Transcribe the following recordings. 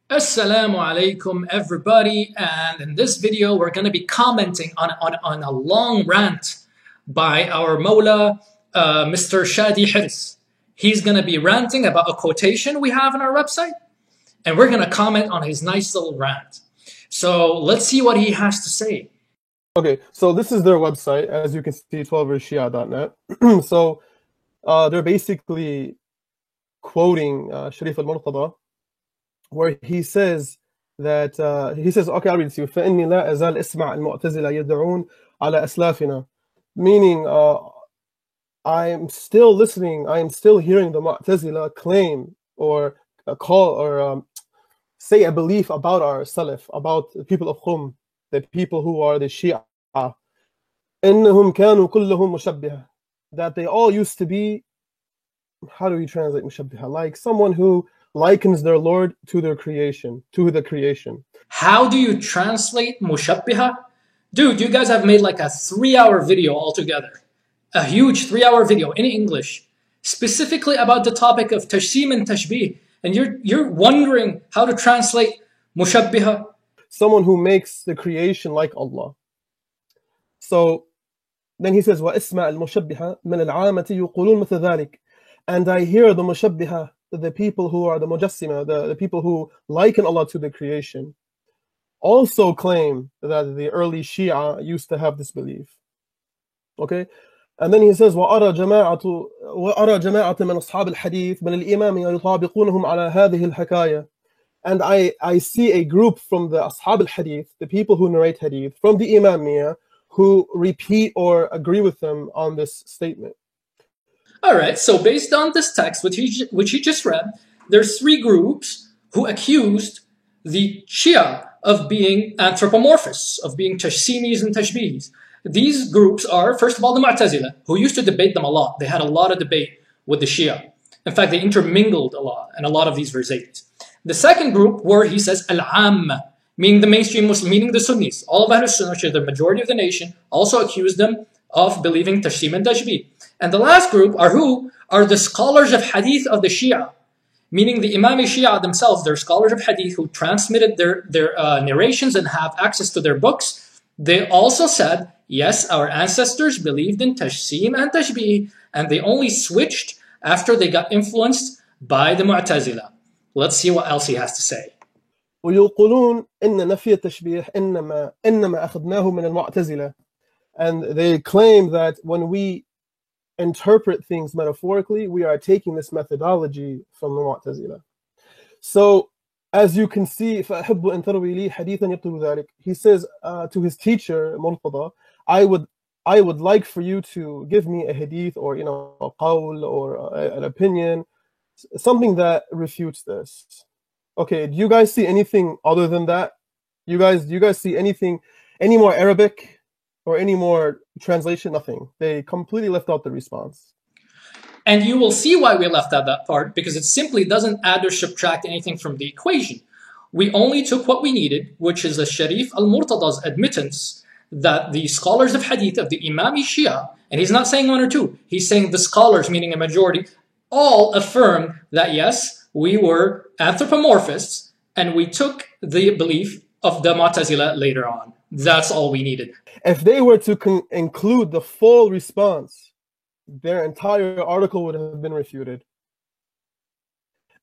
Assalamu alaikum everybody, and in this video we're going to be commenting on a long rant by our Mawla, Mr. Shadi Hirs. He's going to be ranting about a quotation we have on our website, and we're going to comment on his nice little rant. So let's see what he has to say. Okay, so this is their website, as you can see, 12vershia.net. So they're basically quoting Sharif al-Murtada, where he says that, okay, I'll read it to you. فَإِنِّي لَا أَزَالْ إِسْمَعْ الْمُعْتَزِلَ يَدْعُونَ عَلَى أَسْلَافِنَا. Meaning, I am still listening, I am still hearing the Mu'tazila claim or call or say a belief about our Salaf, about the people of Qum, the people who are the Shia. إِنَّهُمْ كَانُوا كُلُّهُمْ مُشَبِّهَةً. That they all used to be, how do we translate mushabbiha? Like someone who likens their Lord to their creation, to the creation. How do you translate mushabbiha? Dude, you guys have made like a 3-hour video altogether. A huge 3-hour video in English, specifically about the topic of tashsim and tashbih. And you're wondering how to translate mushabbiha? Someone who makes the creation like Allah. So then he says, وَإِسْمَعَ الْمُشَبِّهَ مِنَ الْعَامَةِ يُقُولُونَ مِثْلَ ذَلِكَ. And I hear the mushabbiha, the people who are the mujassima, the people who liken Allah to the creation, also claim that the early Shia used to have this belief. Okay? And then he says, وَأَرَى جَمَاعَةً مِنْ أَصْحَابِ الْحَدِيثِ مِنَ الْإِمَامِ يُطَابِقُونَهُمْ عَلَى هَذِهِ الْحَكَايَةِ. And I see a group from the Ashab al-Hadith, the people who narrate Hadith, from the Imamiyya, who repeat or agree with them on this statement. All right, so based on this text, which he just read, there's 3 groups who accused the Shia of being anthropomorphists, of being tashsimis and tashbihis. These groups are, first of all, the Mu'tazila, who used to debate them a lot. They had a lot of debate with the Shia. In fact, they intermingled a lot in a lot of these versatility. The second group, where he says al-amma, meaning the mainstream Muslim, meaning the Sunnis, all of Ahlul Sunnah, which is the majority of the nation, also accused them of believing tashsim and tashbih. And the last group are who? Are the scholars of hadith of the Shia, meaning the Imam Shia themselves. They're scholars of hadith who transmitted their narrations and have access to their books. They also said, yes, our ancestors believed in tashsim and tashbih, and they only switched after they got influenced by the Mu'tazila. Let's see what else he has to say. ويقولون إن نفي التشبيه إنما أخذناه من المعتزلة. And they claim that when we interpret things metaphorically, we are taking this methodology from the Mu'tazila. So, as you can see, فأحب أن تروي لي حديثا يبطل ذلك. He says to his teacher, Murtada, I would like for you to give me a hadith or, a qawl or an opinion, something that refutes this. Okay, do you guys see anything other than that? Do you guys see anything, any more Arabic or any more translation? Nothing. They completely left out the response. And you will see why we left out that part, because it simply doesn't add or subtract anything from the equation. We only took what we needed, which is the Sharif al-Murtada's admittance that the scholars of hadith of the Imami Shia, and he's not saying 1 or 2, he's saying the scholars, meaning a majority, all affirm that yes, we were anthropomorphists, and we took the belief of the Mu'tazila later on. That's all we needed. If they were to include the full response, their entire article would have been refuted.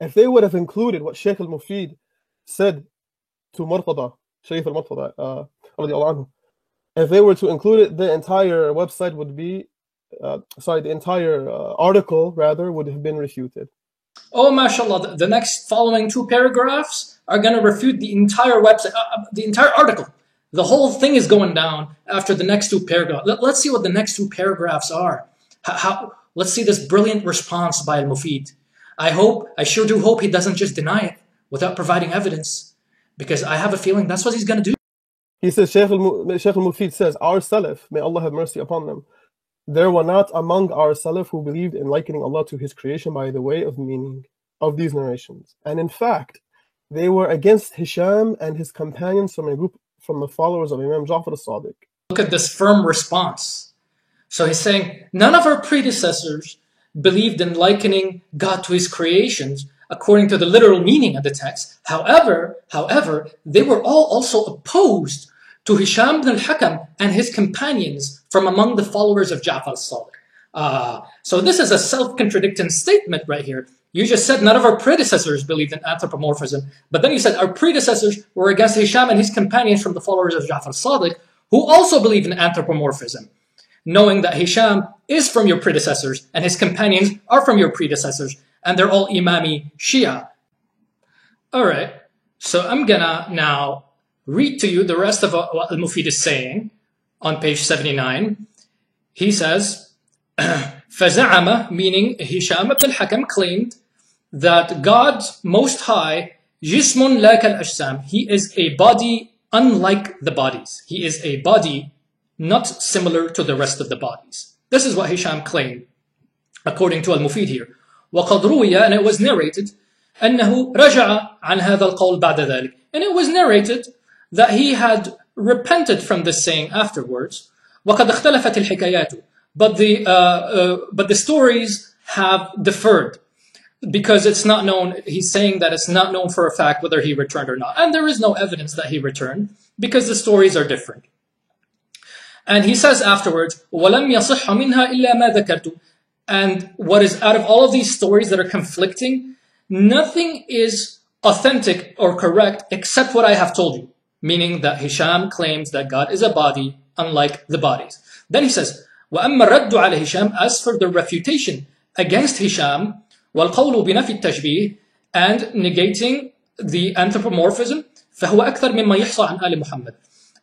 If they would have included what Shaykh al-Mufid said to Murtada, Shaykh al-Murtada, if they were to include it, the entire website would be, the entire article, rather, would have been refuted. Oh, mashallah, the next following 2 paragraphs are going to refute the entire website, the entire article. The whole thing is going down after the next 2 paragraphs. Let's see what the next 2 paragraphs are. Let's see this brilliant response by Al-Mufid. I sure do hope he doesn't just deny it without providing evidence, because I have a feeling that's what he's going to do. He says, Shaykh al-Mufid says, our Salaf, may Allah have mercy upon them, there were not among our Salaf who believed in likening Allah to His creation by the way of meaning of these narrations. And in fact, they were against Hisham and his companions from a group from the followers of Imam Ja'far al-Sadiq. Look at this firm response. So he's saying, none of our predecessors believed in likening God to His creations according to the literal meaning of the text. However, they were all also opposed to Hisham ibn al-Hakam and his companions from among the followers of Ja'far al-Sadiq. So this is a self-contradicting statement right here. You just said none of our predecessors believed in anthropomorphism, but then you said our predecessors were against Hisham and his companions from the followers of Ja'far al-Sadiq, who also believed in anthropomorphism, knowing that Hisham is from your predecessors and his companions are from your predecessors, and they're all Imami Shia. All right, so I'm gonna now read to you the rest of what Al-Mufid is saying on page 79. He says, فَزَعَمَ, meaning Hisham ibn al-Hakam claimed that God Most High, جِسْمٌ لَا كَالْأَجْسَامِ, He is a body unlike the bodies. He is a body not similar to the rest of the bodies. This is what Hisham claimed, according to Al-Mufid here. وَقَدْ رُوِيَ, and it was narrated, أَنَّهُ رَجَعَ عَنْ هَذَا الْقَوْلِ بَعْدَ ذَلك, and it was narrated that he had repented from this saying afterwards. وَقَدْ اخْتَلَفَتِ الْحِكَيَاتُ, but the stories have differed, because it's not known, he's saying that it's not known for a fact whether he returned or not. And there is no evidence that he returned, because the stories are different. And he says afterwards, وَلَمْ يَصِحَّ مِنْهَا إِلَّا مَا ذَكَرْتُ, and what is out of all of these stories that are conflicting, nothing is authentic or correct except what I have told you. Meaning that Hisham claims that God is a body unlike the bodies. Then he says, وَأَمَّا الرَّدُّ عَلَى Hisham, as for the refutation against Hisham, وَالْقَوْلُ بِنَفِي التَّشْبِيهِ, and negating the anthropomorphism, فَهُوَ أَكْثَرْ مِمَّا يَحْصَى عَنْ آلِ مُحَمَّدٍ.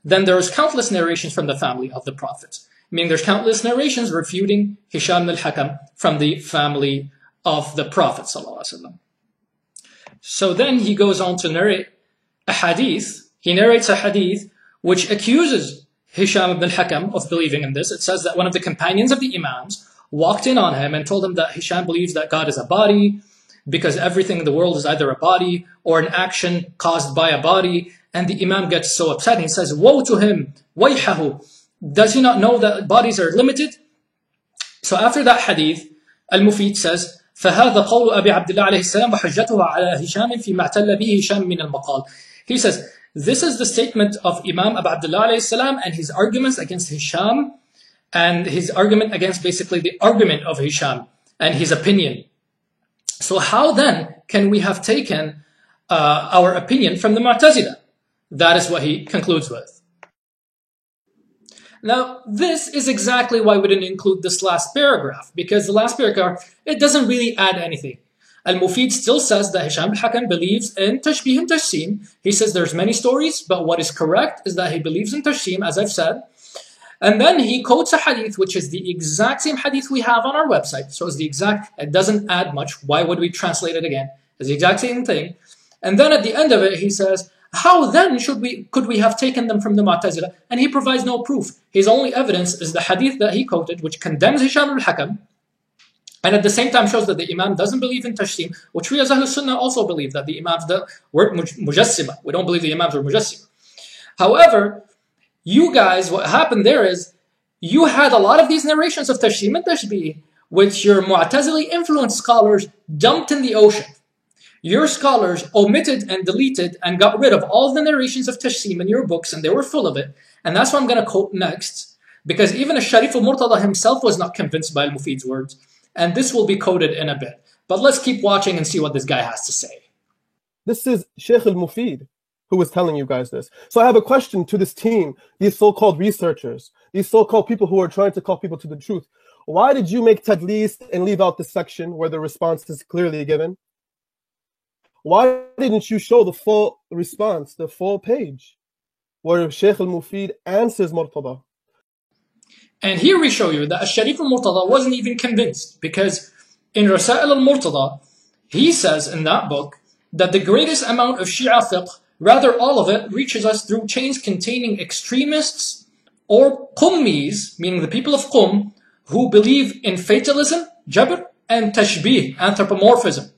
Then there's countless narrations from the family of the prophets. Meaning there's countless narrations refuting Hisham al-Hakam from the family of the Prophet ﷺ. So then he goes on to narrate a hadith. He narrates a hadith which accuses Hisham ibn al-Hakam of believing in this. It says that one of the companions of the Imams walked in on him and told him that Hisham believes that God is a body because everything in the world is either a body or an action caused by a body. And the Imam gets so upset and he says, woe to him, وَيْحَهُ, does he not know that bodies are limited? So after that hadith, Al-Mufid says, فَهَذَا قَوْلُ أَبِي عَبْدِ اللَّهِ عَلَيْهِ السَّلَامُ وَحُجَّتُهُ عَلَى هِشَامٍ فِي مَا اعْتَلَّ بِهِ هِشَامٍ مِنَ الْمَقَالِ. He says, this is the statement of Imam Abu Abdullah alayhi salam and his arguments against Hisham and his argument against basically the argument of Hisham and his opinion. So how then can we have taken our opinion from the Mu'tazila? That is what he concludes with. Now, this is exactly why we didn't include this last paragraph, because the last paragraph, it doesn't really add anything. Al-Mufid still says that Hisham al-Hakam believes in Tashbih and Tajsim. He says there's many stories, but what is correct is that he believes in Tajsim, as I've said. And then he quotes a hadith, which is the exact same hadith we have on our website. So it's the exact, it doesn't add much. Why would we translate it again? It's the exact same thing. And then at the end of it, he says, how then could we have taken them from the Mu'tazila? And he provides no proof. His only evidence is the hadith that he quoted, which condemns Hisham al-Hakam, and at the same time shows that the Imam doesn't believe in Tajsim, which we as Ahlul Sunnah also believe that the Imams were Mujassima. We don't believe the Imams were Mujassima. However, you guys, what happened there is, you had a lot of these narrations of Tajsim and Tashbih, which your Mu'tazili influenced scholars dumped in the ocean. Your scholars omitted and deleted and got rid of all the narrations of Tajsim in your books, and they were full of it. And that's what I'm going to quote next, because even Sharif al-Murtada himself was not convinced by Al-Mufid's words. And this will be quoted in a bit. But let's keep watching and see what this guy has to say. This is Sheikh Al-Mufid who was telling you guys this. So I have a question to this team, these so-called researchers, these so-called people who are trying to call people to the truth. Why did you make tadlis and leave out the section where the response is clearly given? Why didn't you show the full response, the full page, where Sheikh Al-Mufid answers Murtada? And here we show you that Sharif al-Murtada wasn't even convinced, because in Rasail al-Murtada, he says in that book that the greatest amount of Shia fiqh, rather all of it, reaches us through chains containing extremists or Qummis, meaning the people of Qum, who believe in fatalism, Jabr, and Tashbih, anthropomorphism.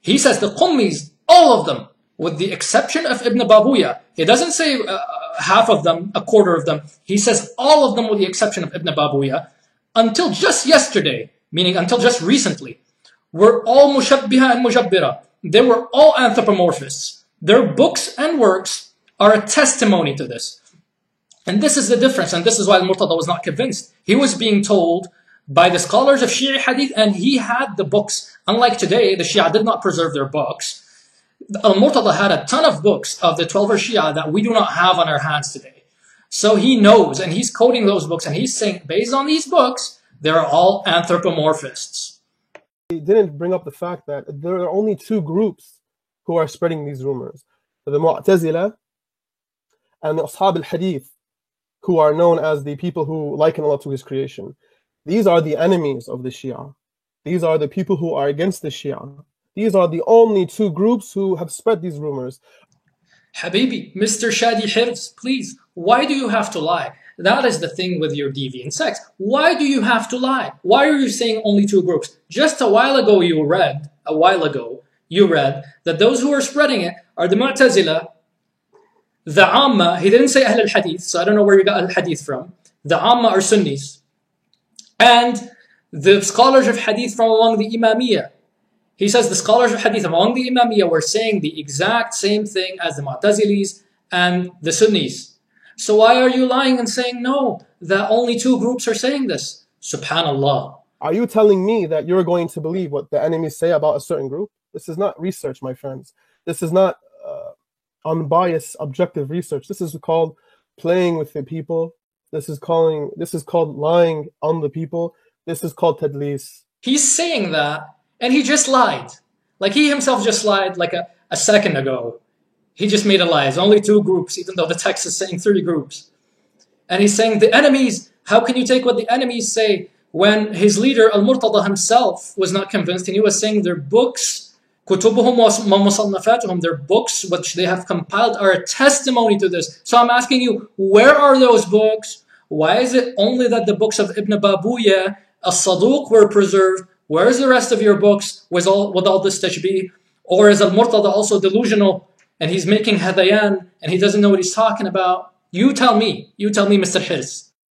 He says the Qummis, all of them, with the exception of Ibn Babuya. He doesn't say half of them, a quarter of them. He says all of them with the exception of Ibn Babuya, until just yesterday, meaning until just recently, were all mushabbiha and mujabbira. they were all anthropomorphists. Their books and works are a testimony to this. And this is the difference, and this is why Al-Murtada was not convinced. He was being told by the scholars of Shia Hadith, and he had the books. Unlike today, the Shia did not preserve their books. Al-Murtada had a ton of books of the 12 Shia that we do not have on our hands today. So he knows, and he's quoting those books, and he's saying, based on these books, they're all anthropomorphists. He didn't bring up the fact that there are only two groups who are spreading these rumors. The Mu'tazila and the Ashab al-Hadith, who are known as the people who liken Allah to His creation. These are the enemies of the Shia. These are the people who are against the Shia. These are the only two groups who have spread these rumors. Habibi, Mr. Shadi Hirz, please, why do you have to lie? That is the thing with your deviant sects. Why do you have to lie? Why are you saying only two groups? Just a while ago you read that those who are spreading it are the Mu'tazila, the Amma. He didn't say Ahl al-Hadith, so I don't know where you got al-Hadith from. The Amma are Sunnis. And the scholars of Hadith from among the Imamiyah. He says the scholars of Hadith among the Imamiyah were saying the exact same thing as the Mu'tazilis and the Sunnis. So why are you lying and saying no, that only two groups are saying this? Subhanallah. Are you telling me that you're going to believe what the enemies say about a certain group? This is not research, my friends. This is not unbiased, objective research. This is called playing with the people. This is called lying on the people. This is called tadlis. He's saying that, and he just lied. Like he himself just lied like a second ago. He just made a lie. It's only two groups, even though the text is saying 3 groups. And he's saying the enemies, how can you take what the enemies say when his leader Al-Murtada himself was not convinced, and he was saying their books, كتبهم ومصنفاتهم, their books which they have compiled are a testimony to this. So I'm asking you, where are those books? Why is it only that the books of Ibn Babuya, As-Saduq were preserved? Where is the rest of your books with all this tashbih? Or is Al-Murtada also delusional and he's making hadayan and he doesn't know what he's talking about? You tell me, Mr. Hirz.